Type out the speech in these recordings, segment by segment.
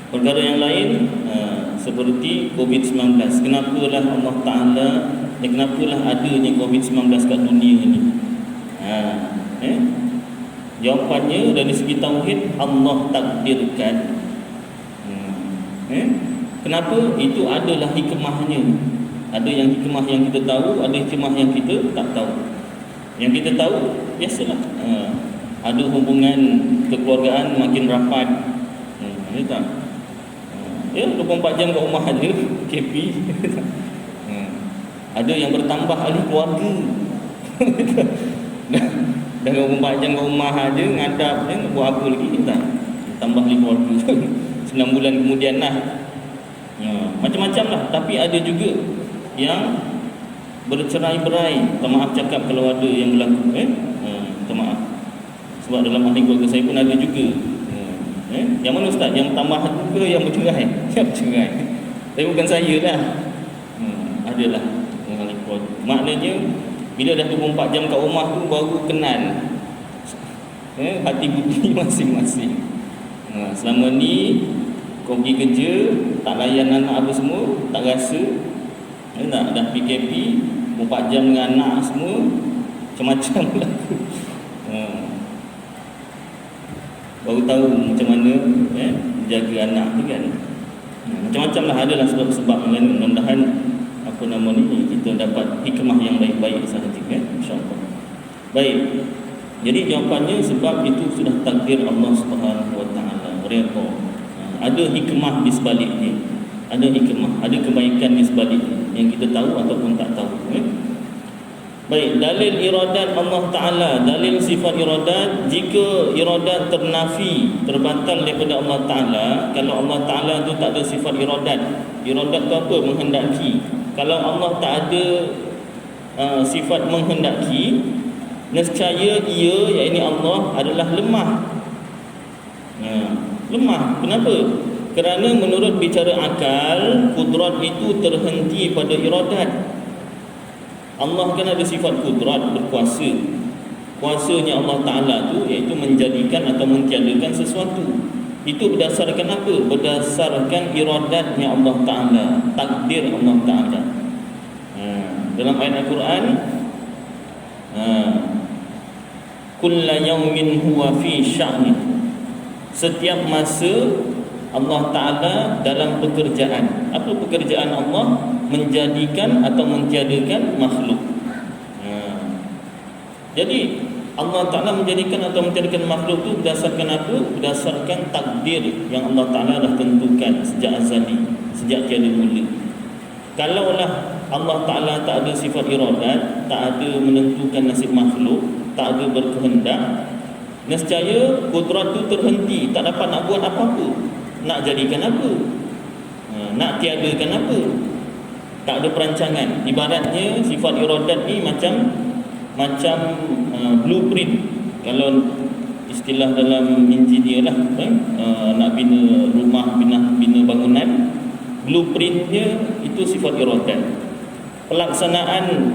Perkara yang lain seperti COVID-19. Kenapalah Allah Ta'ala kenapalah adanya COVID-19 kat dunia ni? Jawapannya dari segi tauhid, Allah takdirkan. Kenapa? Itu adalah hikmahnya. Ada yang hikmah yang kita tahu, ada hikmah yang kita tak tahu. Yang kita tahu, biasalah, ada hubungan kekeluargaan makin rapat. Ya tak? Ya, 24 jam kat rumah aja, KP. Ada yang bertambah ahli keluarga. Dah 24 jam kat rumah aja, ngadap je, nak buat apa lagi? Tak? Tambah ahli keluarga. 9 bulan kemudian lah. Macam-macam lah. Tapi ada juga yang bercerai-berai. Tak maaf cakap kalau ada yang berlaku. Tak maaf. Sebab dalam ahli keluarga saya pun ada juga. Yang mana ustaz? Yang tambah ke yang bercerai? Yang bercerai. Tapi bukan saya lah. Adalah yang ahli keluarga. Maknanya bila dah 24 jam kat rumah tu baru kenal hati budi masing-masing. Selama ni kau pergi kerja, tak layan anak apa semua, tak rasa. Dah PKP 24 jam dengan anak semua, macam-macam berlaku. Baru tahu macam mana jaga anak tu kan. Macam-macam lah, adalah sebab-sebab yang lain. Mudah-mudahan kita dapat hikmah yang baik-baik sahaja, insya-Allah. Baik. Jadi jawapannya sebab itu sudah takdir Allah Subhanahu Wa Taala. Redha. Ada hikmah di sebaliknya. Ada hikmah, ada kebaikan di sebaliknya yang kita tahu ataupun tak tahu. Baik, dalil iradat Allah Ta'ala, dalil sifat iradat. Jika iradat ternafi, terbatal daripada Allah Ta'ala. Kalau Allah Ta'ala tu tak ada sifat iradat. Iradat tu apa? Menghendaki. Kalau Allah tak ada sifat menghendaki, nescaya ia, iaitu Allah, adalah lemah. Lemah, kenapa? Kerana menurut bicara akal, kudrat itu terhenti pada iradat. Allah kan ada sifat kudrat, berkuasa. Kuasanya Allah Ta'ala tu iaitu menjadikan atau mentiadakan sesuatu. Itu berdasarkan apa? Berdasarkan iradatnya Allah Ta'ala, takdir Allah Ta'ala. Dalam ayat Al-Quran, kulla yawmin huwa fi sya'ni. Setiap masa Allah Ta'ala dalam pekerjaan. Apa pekerjaan Allah? Menjadikan atau mentiadakan makhluk. Jadi Allah Ta'ala menjadikan atau mentiadakan makhluk itu berdasarkan apa? Berdasarkan takdir yang Allah Ta'ala dah tentukan sejak azali, sejak tiada mula. Kalaulah Allah Ta'ala tak ada sifat iradat, tak ada menentukan nasib makhluk, tak ada berkehendak, nescaya kudrat itu terhenti, tak dapat nak buat apa-apa. Nak jadikan apa? Nak tiadakan apa? Tak ada perancangan. Ibaratnya sifat iradat ni macam blueprint. Kalau istilah dalam engineer lah, nak bina rumah, bina bangunan, blueprintnya itu sifat iradat. Pelaksanaan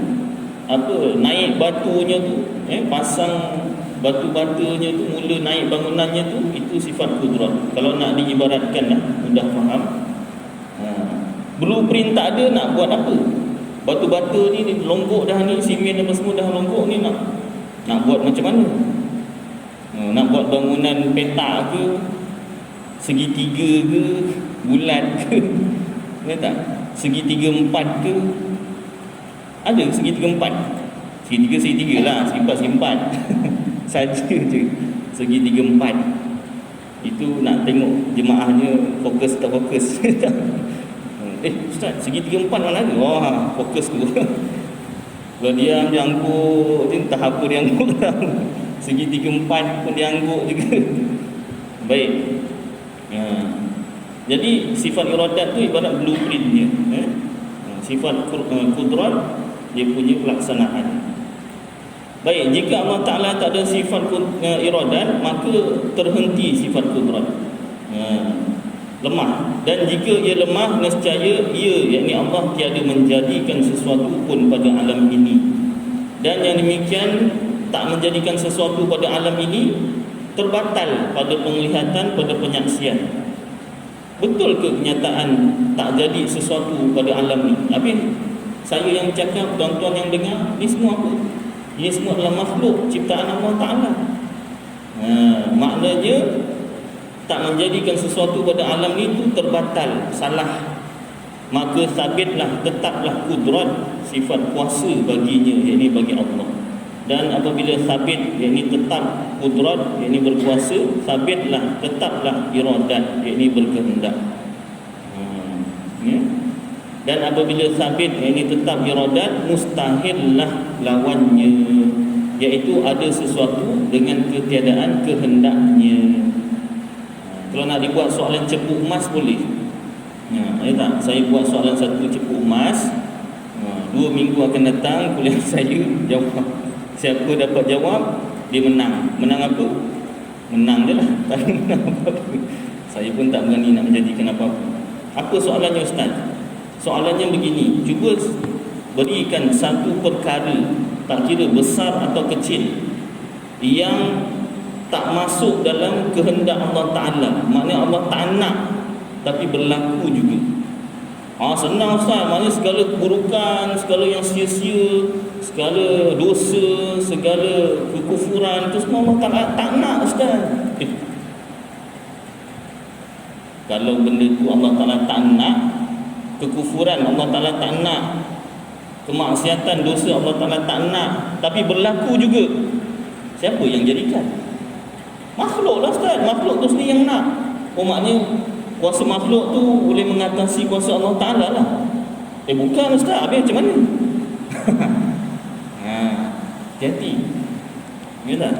naik batunya tu, pasang batu-batunya tu, mula naik bangunannya tu, itu sifat kudrat. Kalau nak diibaratkan lah, mudah faham. Blueprint tak ada, nak buat apa? Batu-batu ni longgok dah ni, simen apa semua dah longgok ni, nak buat macam mana? Nak buat bangunan petak ke, segitiga ke, bulat ke, tak? Segitiga empat ke? Ada segitiga empat? Segitiga lah, segi empat saja je. Segitiga empat itu nak tengok jemaahnya fokus tak fokus. Ustaz, segitiga empat mana ada? Wah, fokus tu. Kalau dia angguk, entah apa dia angguk. Segitiga empat pun dia angguk juga. Baik. Jadi sifat iradat tu ibarat blueprint dia. Sifat kudrat dia punya pelaksanaan. Baik, jika Allah Ta'ala tak ada sifat iradat, maka terhenti sifat kudrat. Lemah. Dan jika ia lemah, nescaya ia, yakni Allah, tiada menjadikan sesuatu pun pada alam ini. Dan yang demikian tak menjadikan sesuatu pada alam ini terbatal pada penglihatan, pada penyaksian. Betul ke kenyataan tak jadi sesuatu pada alam ni? Habis saya yang cakap, tuan-tuan yang dengar, ni semua apa? Ini semua adalah makhluk ciptaan Allah Ta'ala. Maknanya tak menjadikan sesuatu pada alam ni tu terbatal, salah. Maka sabitlah, tetaplah kudrat, sifat kuasa baginya, yakni bagi Allah. Dan apabila sabit, yakni tetap kudrat, yakni berkuasa, sabitlah, tetaplah iradat, yakni berkehendak. Ya? Dan apabila sabit, yakni tetap iradat, mustahillah lawannya, iaitu ada sesuatu dengan ketiadaan kehendaknya. Kalau nak dibuat soalan cepu emas boleh. Tak? Saya buat soalan satu cepu emas, 2 minggu akan datang kuliah saya jawab. Siapa dapat jawab, dia menang. Menang apa? Menang je lah. Tak menang apa-apa. Saya pun tak berani nak menjadikan apa-apa. Apa soalannya Ustaz? Soalannya begini, cuba berikan satu perkara, tak kira besar atau kecil, yang tak masuk dalam kehendak Allah Ta'ala. Maknanya Allah tak nak, tapi berlaku juga. Senang Ustaz, maknanya segala keburukan, segala yang sia-sia, segala dosa, segala kekufuran, itu semua Allah Ta'ala tak nak Ustaz. Kalau benda tu Allah Ta'ala tak nak, kekufuran Allah Ta'ala tak nak, kemaksiatan, dosa Allah Ta'ala tak nak, tapi berlaku juga, siapa yang jadikan? Makhluk lah Ustaz. Makhluk tu sendiri yang nak. Maknanya kuasa makhluk tu boleh mengatasi kuasa Allah Ta'ala lah. Bukan Ustaz, habis macam mana? Hati-hati. Ya tak?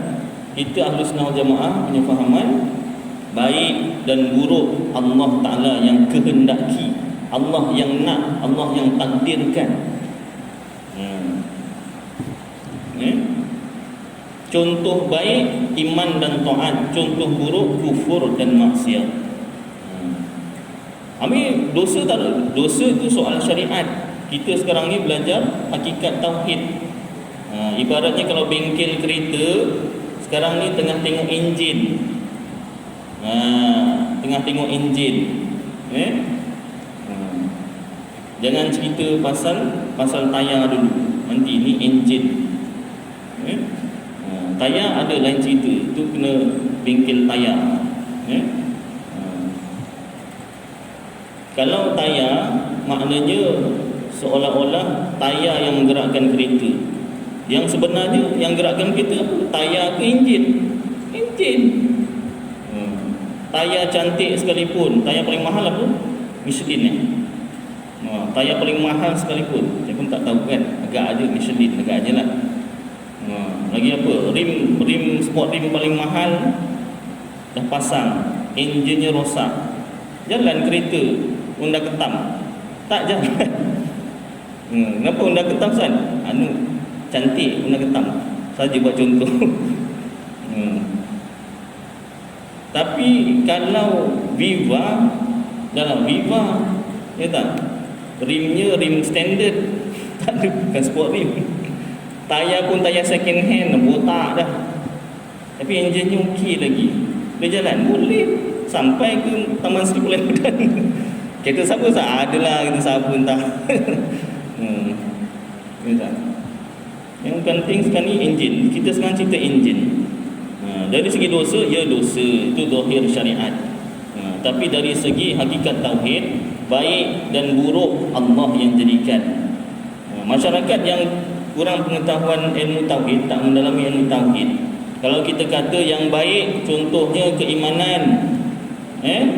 Kita Ahlus Sunnah wal Jamaah punya fahaman, baik dan buruk Allah Ta'ala yang kehendaki, Allah yang nak, Allah yang takdirkan. Contoh baik iman dan taat, contoh buruk kufur dan maksiat. Dosa tak ada. Dosa itu soal syariat. Kita sekarang ni belajar hakikat tauhid. Ibaratnya kalau bengkel kereta sekarang ni tengah tengok enjin. Tengah tengok enjin. Jangan cerita pasal tayar dulu. Nanti ni enjin. Tayar ada lain cerita, itu kena bengkel tayar. Kalau tayar, maknanya seolah-olah tayar yang menggerakkan kereta. Yang sebenarnya yang gerakkan kereta apa? Tayar ke enjin? Enjin. Tayar cantik sekalipun, tayar paling mahal apa? Michelin. Tayar paling mahal sekalipun, saya pun tak tahu kan, agak ada Michelin, agak aje lah. Lagi apa? Rim sport rim paling mahal dah pasang, enjinnya rosak. Jalan kereta Honda ketam. Tak jalan. Kenapa Honda ketam San? Cantik Honda ketam. Saja buat contoh. Tapi kalau Viva, dalam Viva, ya tak? Rimnya rim standard. Tak ada, bukan sport rim. Tayar pun tayar second hand, botak dah. Tapi enjinnya okey lagi. Dia jalan, boleh sampai ke Taman Seri Puladan. Kereta siapa tak? Adalah kereta siapa entah. Yang penting sekarang ni enjin. Kita sekarang cerita enjin. Dari segi dosa, ya dosa, itu zahir syariat. Tapi dari segi hakikat tauhid, baik dan buruk Allah yang jadikan. Masyarakat yang kurang pengetahuan ilmu tauhid, tak mendalami ilmu tauhid, kalau kita kata yang baik contohnya keimanan,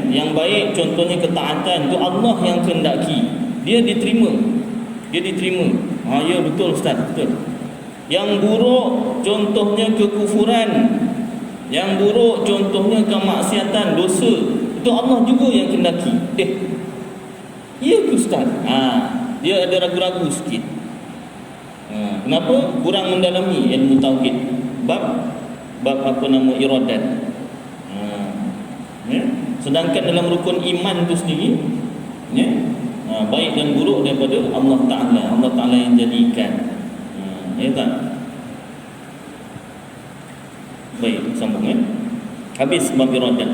yang baik contohnya ketaatan, itu Allah yang kehendaki, dia diterima. Ya betul Ustaz, betul. Yang buruk contohnya kekufuran, yang buruk contohnya kemaksiatan, dosa, itu Allah juga yang kehendaki. Ya ke Ustaz? Dia ada ragu-ragu sikit. Kenapa? Kurang mendalami ilmu tauhid, bab apa nama iradat. Sedangkan dalam rukun iman itu sendiri, baik dan buruk daripada Allah Ta'ala yang jadikan. Ya tak? Baik, sambung Habis bab iradat.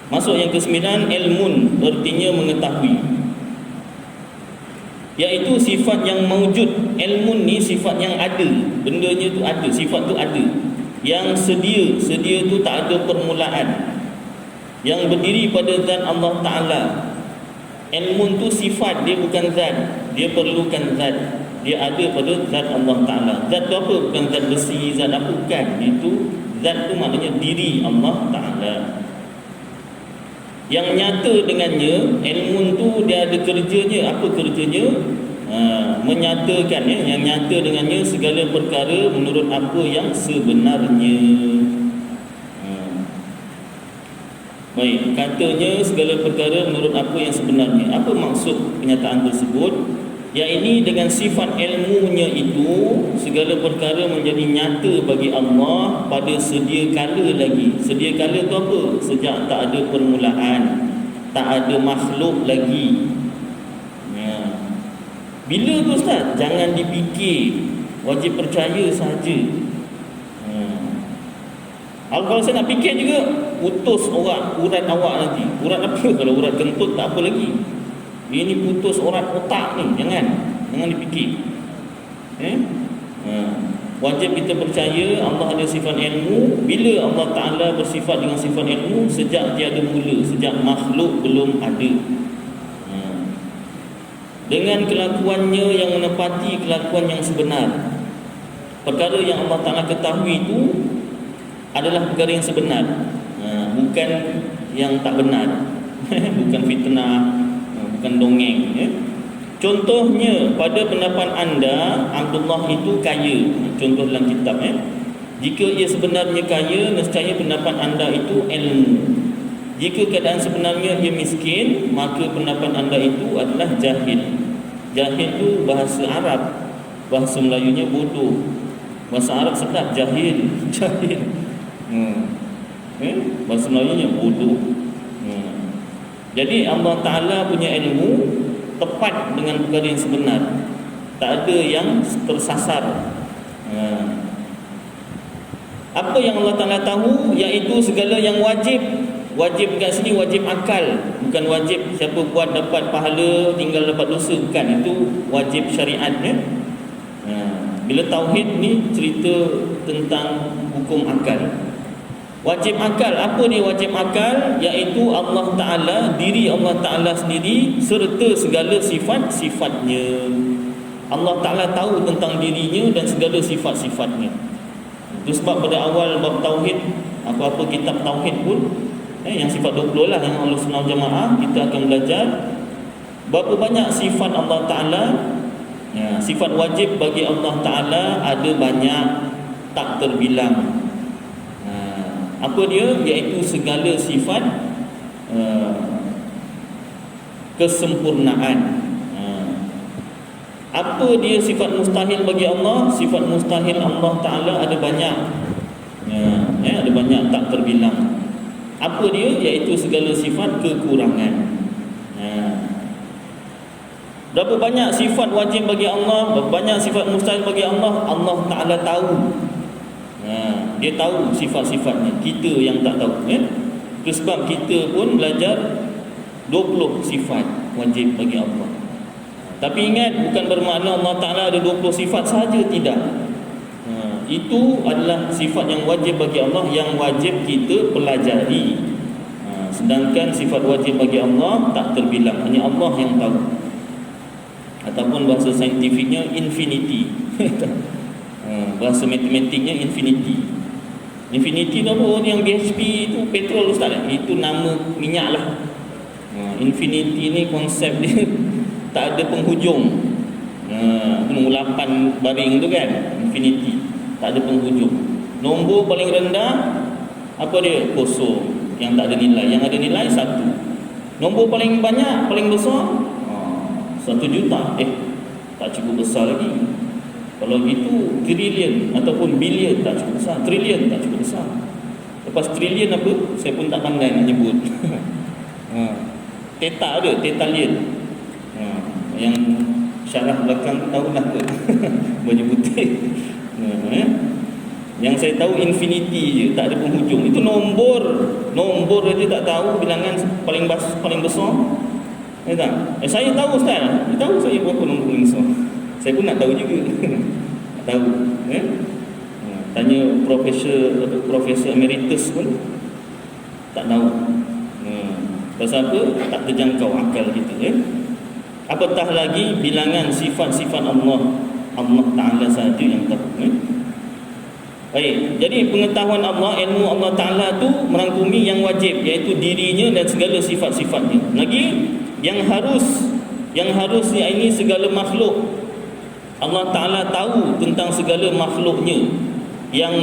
Masuk yang ke-9, ilmun, artinya mengetahui, iaitu sifat yang maujud. Ilmun ni sifat yang ada, bendanya tu ada, sifat tu ada, yang sedia tu tak ada permulaan, yang berdiri pada zat Allah Ta'ala. Ilmun tu sifat, dia bukan zat, dia perlukan zat, dia ada pada zat Allah Ta'ala. Zat tu apa? Bukan zat besi, zat apa, bukan. Itu zat tu maknanya diri Allah Ta'ala. Yang nyata dengannya, ilmu tu dia ada kerjanya. Apa kerjanya? Menyatakan, yang nyata dengannya segala perkara menurut apa yang sebenarnya. Baik, katanya segala perkara menurut apa yang sebenarnya. Apa maksud kenyataan tersebut? Iaitu dengan sifat ilmunya itu, segala perkara menjadi nyata bagi Allah pada sedia kala lagi. Sedia kala tu apa? Sejak tak ada permulaan, tak ada makhluk lagi. Bila tu Ustaz? Jangan dipikir, wajib percaya sahaja. Kalau saya nak fikir juga, putus urat awak nanti. Urat apa? Kalau urat kentut tak apa lagi. Ini putus urat otak ni. Jangan dipikir. Wajib kita percaya Allah ada sifat ilmu. Bila Allah Ta'ala bersifat dengan sifat ilmu? Sejak tiada mula, sejak makhluk belum ada. Dengan kelakuannya yang menepati kelakuan yang sebenar. Perkara yang Allah Ta'ala ketahui itu adalah perkara yang sebenar, bukan yang tak benar. Bukan fitnah, bukan dongeng. Contohnya, pada pendapat anda Abdullah itu kaya. Contoh dalam kitab. Jika ia sebenarnya kaya, nescaya pendapat anda itu ilmu. Jika keadaan sebenarnya ia miskin, maka pendapat anda itu adalah jahil. Jahil itu bahasa Arab, bahasa Melayunya bodoh. Bahasa Arab sedap, jahil. Bahasa Melayunya bodoh. Jadi Allah Ta'ala punya ilmu tepat dengan perkara yang sebenar, tak ada yang tersasar. Apa yang Allah Ta'ala tahu, iaitu segala yang wajib. Wajib kat sini wajib akal, bukan wajib siapa buat dapat pahala, tinggal dapat dosa, bukan. Itu wajib syariatnya. Bila tauhid ni cerita tentang hukum akal. Wajib akal, apa dia wajib akal? Iaitu Allah Ta'ala, diri Allah Ta'ala sendiri serta segala sifat-sifatnya. Allah Ta'ala tahu tentang dirinya dan segala sifat-sifatnya. Itu sebab pada awal bab tauhid, apa-apa kitab tauhid pun, yang sifat 20 lah yang Ahlus Sunnah Jamaah, kita akan belajar berapa banyak sifat Allah Ta'ala. Sifat wajib bagi Allah Ta'ala ada banyak, tak terbilang. Apa dia? Iaitu segala sifat kesempurnaan. Apa dia sifat mustahil bagi Allah? Sifat mustahil Allah Ta'ala ada banyak. Ada banyak, tak terbilang. Apa dia? Iaitu segala sifat kekurangan. Berapa banyak sifat wajib bagi Allah, berapa banyak sifat mustahil bagi Allah, Allah Ta'ala tahu. Dia tahu sifat-sifatnya, kita yang tak tahu. Itu sebab kita pun belajar 20 sifat wajib bagi Allah. Tapi ingat, bukan bermakna Allah Ta'ala ada 20 sifat sahaja, tidak. Itu adalah sifat yang wajib bagi Allah, yang wajib kita pelajari. Sedangkan sifat wajib bagi Allah tak terbilang, hanya Allah yang tahu. Ataupun bahasa saintifiknya infinity. Bahasa matematiknya infinity. Infinity tu apa? Yang BHP itu petrol Ustaz, itu nama minyak lah. Infinity ni konsep dia tak ada penghujung. 8 baring tu kan, infinity, tak ada penghujung. Nombor paling rendah apa dia? Kosong, yang tak ada nilai. Yang ada nilai 1. Nombor paling banyak, paling besar 1 juta. Tak cukup besar lagi. Kalau gitu trilion ataupun bilion tak cukup besar, trilion tak cukup besar. Lepas trilion apa? Saya pun tak pandai nak nyebut. Teta ada, tetalion. Yang syarah belakang tahu lah ke. Banyak putih. Yang saya tahu infinity je, tak ada penghujung. Itu nombor aja tak tahu, bilangan paling besar. Tak? Saya tahu Ustaz. Dia tahu saya berapa nombor paling besar. Saya pun nak tahu juga. Tak tahu. Tanya Profesor Emeritus pun tak tahu. Pasal apa? Tak terjangkau akal kita. Apatah lagi bilangan sifat-sifat Allah Ta'ala sahaja yang tahu. Baik, jadi pengetahuan Allah, ilmu Allah Ta'ala tu merangkumi yang wajib, iaitu dirinya dan segala sifat-sifatnya. Lagi yang harus ini segala makhluk. Allah Ta'ala tahu tentang segala makhluknya yang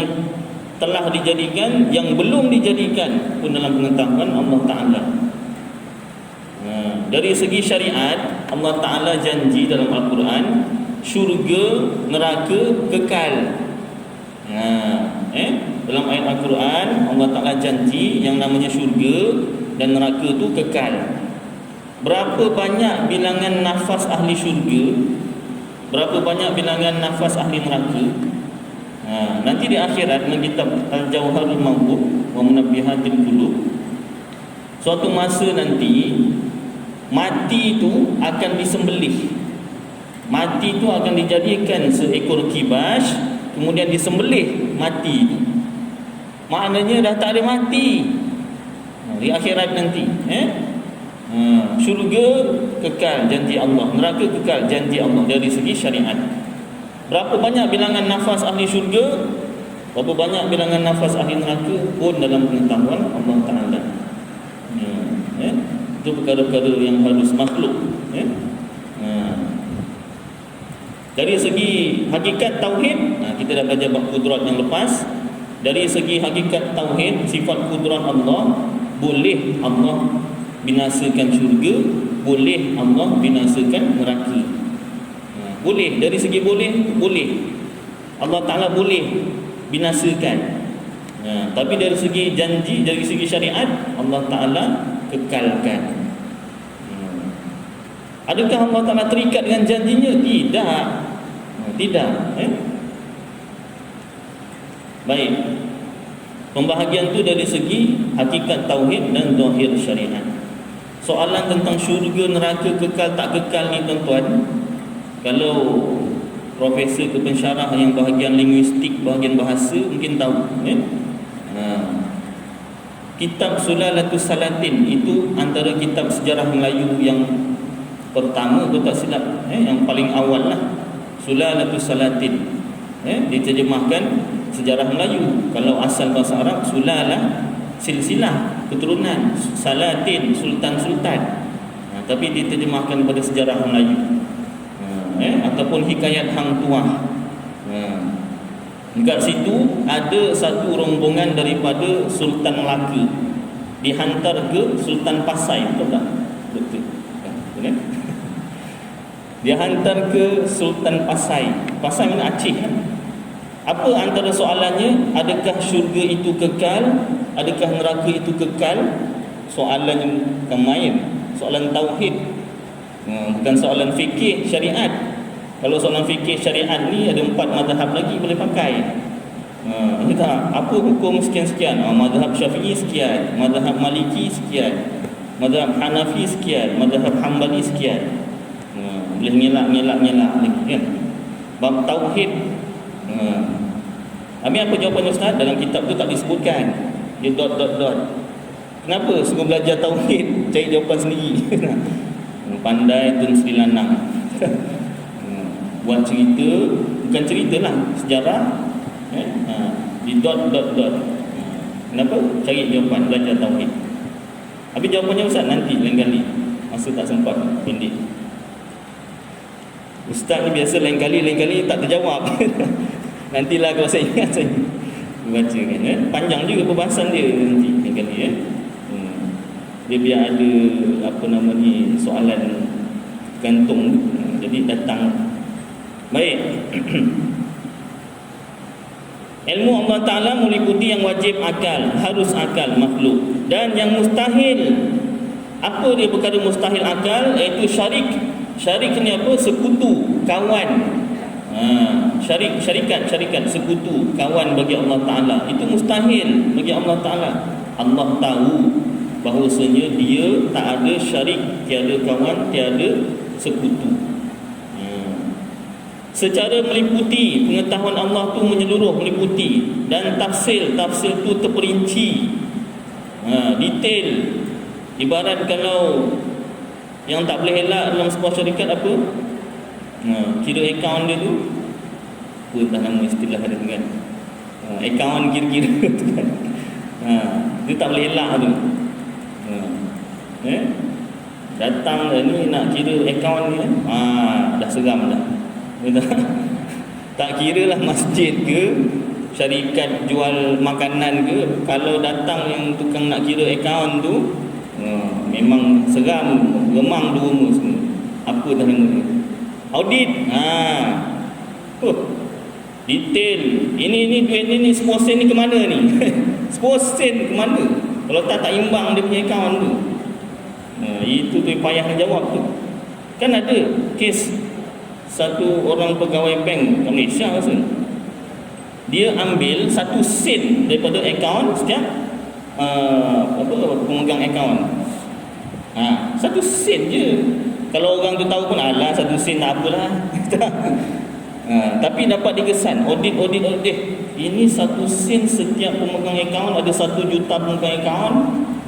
telah dijadikan, yang belum dijadikan pun dalam pengetahuan Allah Ta'ala. Dari segi syariat, Allah Ta'ala janji dalam Al-Quran, syurga, neraka kekal. Dalam ayat Al-Quran, Allah Ta'ala janji yang namanya syurga dan neraka tu kekal. Berapa banyak bilangan nafas ahli syurga, berapa banyak bilangan nafas ahli neraka. Nanti di akhirat, dalam kitab Al-Jawharul Mawquf wa Munabbihatil Qulub, suatu masa nanti mati itu akan disembelih. Mati itu akan dijadikan seekor kibas, kemudian disembelih mati itu. Maknanya dah tak ada mati di akhirat nanti. Syurga kekal, janji Allah. Neraka kekal, janji Allah dari segi syariat. Berapa banyak bilangan nafas ahli syurga, berapa banyak bilangan nafas ahli neraka pun dalam pengetahuan Allah Ta'ala. Itu perkara-perkara yang harus makhluk. Dari segi hakikat tauhid, kita dah belajar bab kudrat yang lepas. Dari segi hakikat tauhid, sifat kudrat Allah, boleh Allah binasakan syurga, boleh Allah binasakan neraka. Boleh, dari segi boleh Allah Ta'ala boleh binasakan. Tapi dari segi janji, dari segi syariat, Allah Ta'ala kekalkan. Adakah Allah Ta'ala terikat dengan janjinya? Tidak. Baik. Pembahagian tu dari segi hakikat tauhid dan zahir syariat. Soalan tentang syurga, neraka, kekal tak kekal ni tuan-tuan, kalau profesor ke pensyarah yang bahagian linguistik, bahagian bahasa mungkin tahu. Kitab Sulalatus Salatin itu antara kitab sejarah Melayu yang pertama, tu tak silap, yang paling awal lah. Sulalatus Salatin, diterjemahkan sejarah Melayu. Kalau asal bahasa Arab, sulalah silsilah, keturunan, salatin, sultan-sultan. Tapi diterjemahkan pada sejarah Melayu. Ataupun hikayat hang tuah. Dekat situ ada satu rombongan daripada Sultan Melaka dihantar ke Sultan Pasai, betul tak? Betul. Betul. Dia hantar ke Sultan Pasai. Pasai mana? Aceh. Apa antara soalannya? Adakah syurga itu kekal? Adakah neraka itu kekal? Soalan yang bukan main. Soalan tauhid. Bukan soalan fikih syariat. Kalau soalan fikih syariat ni ada 4 mazhab lagi boleh pakai. Kita apa hukum sekian-sekian? Mazhab Syafi'i sekian, mazhab Maliki sekian, mazhab Hanafi sekian, mazhab Hambali sekian. Boleh ngelak lagi kan. Bab tauhid. Apa jawapan Ustaz? Dalam kitab tu tak disebutkan. Dia dot. Kenapa? Semua belajar tauhid, cari jawapan sendiri. Pandai Tun Sri Lanang. Buat cerita, bukan cerita lah, sejarah. Di dot. Kenapa? Cari jawapan, belajar tauhid. Habis jawapannya Ustaz nanti lain kali. Masa tak sempat, pendek. Ustaz ni biasa lain kali tak terjawab. Nantilah kalau saya ingat saya baca kan. Panjang juga perbahasan dia nanti lain kali Dia biar ada soalan gantung. Jadi datang. Baik. Ilmu Allah Ta'ala meliputi yang wajib akal, harus akal makhluk, dan yang mustahil. Apa dia perkara mustahil akal? Iaitu syarik. Syarik ni apa? Sekutu, kawan. Syarikat sekutu, kawan bagi Allah Ta'ala, itu mustahil bagi Allah Ta'ala. Allah tahu bahawasanya dia tak ada syarik, tiada kawan, tiada sekutu. Secara meliputi, pengetahuan Allah tu menyeluruh, meliputi, dan tafsir tu terperinci, detail. Ibarat kalau yang tak boleh elak dalam sebuah syarikat apa? Kira akaun dia tu, apa entah nama istilah dia tu kan, akaun kira-kira tu kan, dia tak boleh elak tu. Datang ni nak kira akaun ni, dah seram dah. Tak kira lah masjid ke, syarikat jual makanan ke, kalau datang yang tukang nak kira akaun tu, memang seram, remang dua rumah semua. Apa dah nama dia? Audit. Detail. Ini duit ni 10 sen ni ke mana ni? 10 sen ke mana? Kalau tak imbang dia punya akaun tu. Itu tu payah nak jawab tu. Kan ada kes satu orang pegawai bank kat Malaysia rasa. Dia ambil 1 sen daripada akaun setiap pemegang akaun. 1 sen je. Kalau orang tu tahu pun alah 1 sen tak apalah. Tapi dapat dikesan audit. Ini 1 sen setiap pemegang akaun, ada 1 juta pemegang akaun,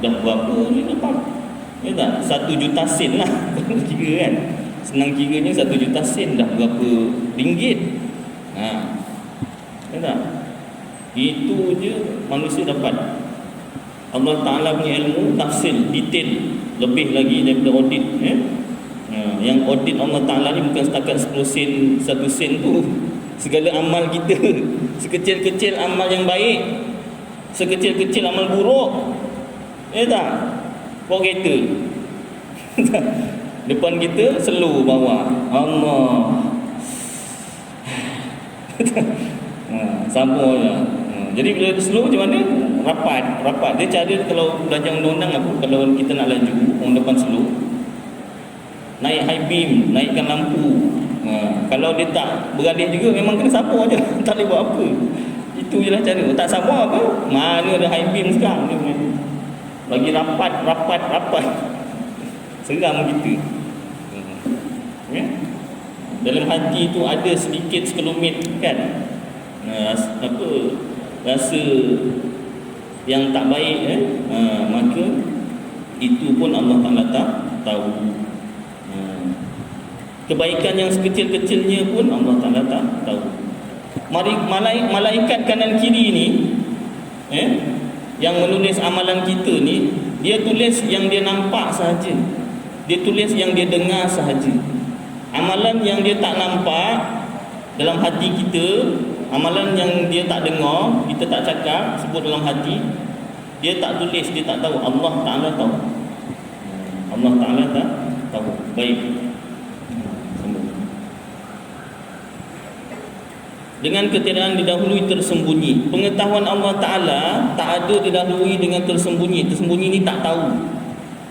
dah berapa ni dapat? Ya tak? 1 juta sen lah. Kalau kira kan, senang kiranya 1 juta sen dah berapa ringgit. Ya tak? Itu je manusia dapat. Allah Ta'ala punya ilmu tafsir detail lebih lagi daripada audit. Yang audit Allah Ta'ala ni bukan setakat 10 sen, 1 sen tu. Segala amal kita, sekecil-kecil amal yang baik, sekecil-kecil amal buruk. Ya tak? Bawa kereta depan kita slow bawah, Allah sabar je. Jadi bila slow macam mana? Rapat. Dia cara kalau belajar undang-undang apa, kalau kita nak laju, orang depan slow, naik high beam, naikkan lampu. Kalau dia tak beralih juga, memang kena sabar je. Tak boleh buat apa. Itu je lah cara. Tak sabar apa? Mana ada high beam sekarang ni, bagi rapat. Seram kita. Dalam hati tu ada sedikit sekelumit kan, rasa yang tak baik, maka itu pun Allah Ta'ala tak tahu. Kebaikan yang sekecil-kecilnya pun Allah Ta'ala tak tahu. Malaikat kanan kiri ni, yang menulis amalan kita ni, dia tulis yang dia nampak sahaja, dia tulis yang dia dengar sahaja. Amalan yang dia tak nampak dalam hati kita, amalan yang dia tak dengar, kita tak cakap, sebut dalam hati, dia tak tulis, dia tak tahu. Allah Ta'ala tahu. Allah Ta'ala tak tahu. Baik. Dengan ketiadaan didahului tersembunyi. Pengetahuan Allah Ta'ala tak ada didahului dengan tersembunyi. Tersembunyi ni tak tahu.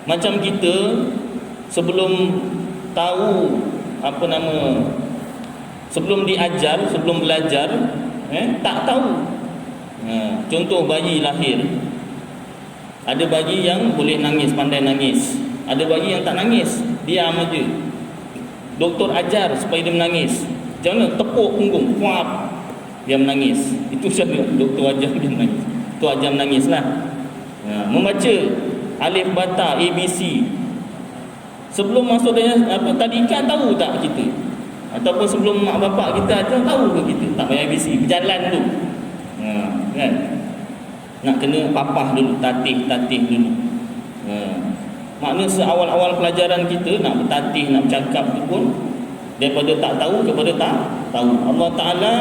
Macam kita sebelum tahu sebelum diajar, sebelum belajar, tak tahu. Contoh bayi lahir, ada bayi yang boleh nangis, pandai nangis, ada bayi yang tak nangis, diam aja. Doktor ajar supaya dia menangis. Macam mana? Tepuk punggung, kuap, dia menangis. Itu saja doktor ajar dia menangis. Tu ajar menangis lah. Membaca alif bata ABC, sebelum masuk tadika tahu tak kita? Ataupun sebelum mak bapak kita ajar, tahu ke kita? Tak payah ABC, berjalan dulu. Kan? Nak kena papah dulu, tatih dulu. Maknanya seawal-awal pelajaran kita nak bertatih, nak bercakap tu pun daripada tak tahu kepada tak tahu. Allah Ta'ala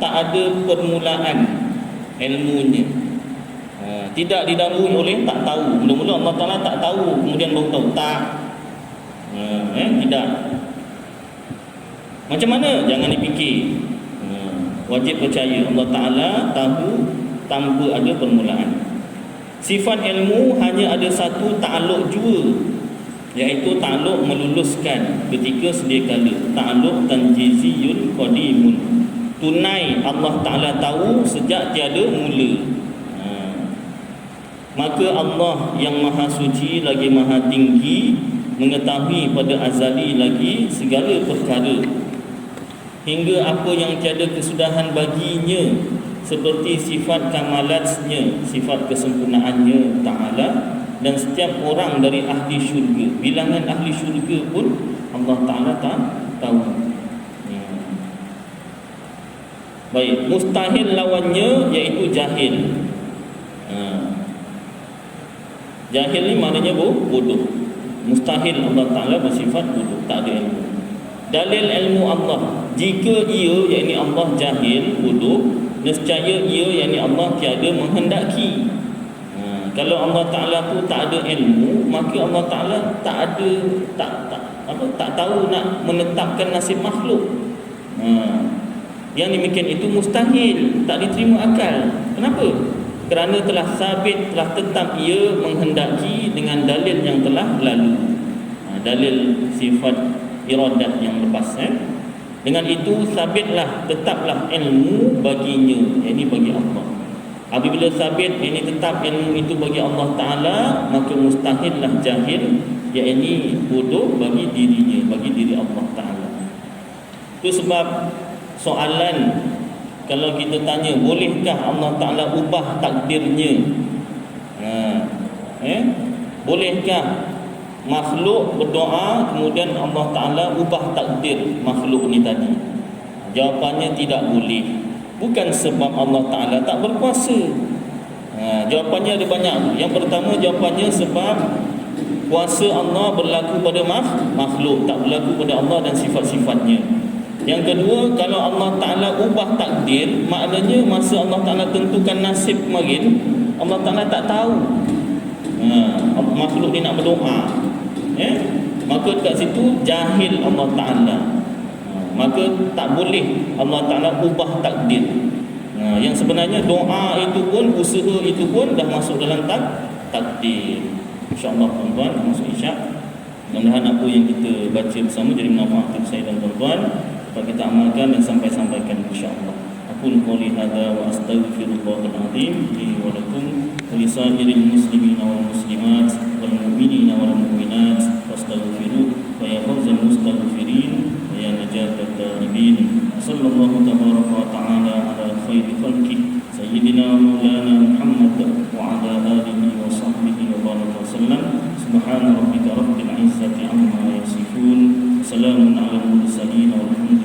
tak ada permulaan ilmunya. Tidak didahului oleh tak tahu. Mula-mula Allah Ta'ala tak tahu, kemudian baru tahu. Tak. Tidak. Macam mana? Jangan dipikir. Wajib percaya Allah Ta'ala tahu tanpa ada permulaan. Sifat ilmu hanya ada satu, ta'alluq jua. iaitu ta'alluq meluluskan ketika sedia kala, ta'alluq tanjiziyun qadimun, tunai Allah Ta'ala tahu sejak tiada mula. Maka Allah yang maha suci lagi maha tinggi mengetahui pada azali lagi segala perkara, hingga apa yang tiada kesudahan baginya, seperti sifat kamalatnya, sifat kesempurnaannya Ta'ala. Dan setiap orang dari ahli syurga, bilangan ahli syurga pun Allah Ta'ala tahu. Baik, mustahil lawannya iaitu jahil. Jahil ni maknanya bodoh. Mustahil Allah Ta'ala bersifat bodoh, tak ada ilmu. Dalil ilmu Allah, jika ia, yakni Allah jahil, bodoh, nescaya ia, yakni Allah tiada menghendaki. Kalau Allah Ta'ala tu tak ada ilmu, maka Allah Ta'ala tak tahu nak menetapkan nasib makhluk. Yang demikian itu mustahil, tak diterima akal. Kenapa? Kerana telah sabit, telah tetap ia menghendaki dengan dalil yang telah lalu, dalil sifat iradat yang lepas. Dengan itu sabitlah, tetaplah ilmu baginya, yakni bagi Allah. Apabila sabit, yakni tetap ilmu itu bagi Allah Ta'ala, maka mustahillah jahil, yakni bodoh bagi dirinya, bagi diri Allah Ta'ala. Itu sebab soalan, kalau kita tanya, bolehkah Allah Ta'ala ubah takdirnya? Bolehkah makhluk berdoa kemudian Allah Ta'ala ubah takdir makhluk ni tadi? Jawapannya tidak boleh. Bukan sebab Allah Ta'ala tak berkuasa. Jawapannya ada banyak. Yang pertama, jawapannya sebab kuasa Allah berlaku pada makhluk, tak berlaku pada Allah dan sifat-sifatnya. Yang kedua, kalau Allah Ta'ala ubah takdir, maknanya masa Allah Ta'ala tentukan nasib kemarin, Allah Ta'ala tak tahu makhluk ni nak berdoa. Maka dekat situ jahil Allah Ta'ala. Maka tak boleh Allah Ta'ala ubah takdir. Yang sebenarnya doa itu pun, usaha itu pun dah masuk dalam takdir. InsyaAllah tuan-tuan, masuk isyak. Mudah-mudahan apa yang kita baca bersama jadi manfaat untuk saya dan tuan-tuan, dapat kita amalkan dan sampaikan insyaAllah. Aqulu qouli hadza wa astaghfirullahal azim li wa lakum wa li sa'iril muslimina wal muslimat wal mu'minina wal mu'minat wastaghfiruhu wa ya fawzal mustaghfirin wa ya najatat taibin. Sallallahu tabaraka wa ta'ala ala khairi khalqi sayyidina maulana Muhammad wa ala alihi wa sahbihi wa baraka wasallam. Subhana rabbika rabbil izzati amma yasifun, salamun ala al mursalin walhamdulillah.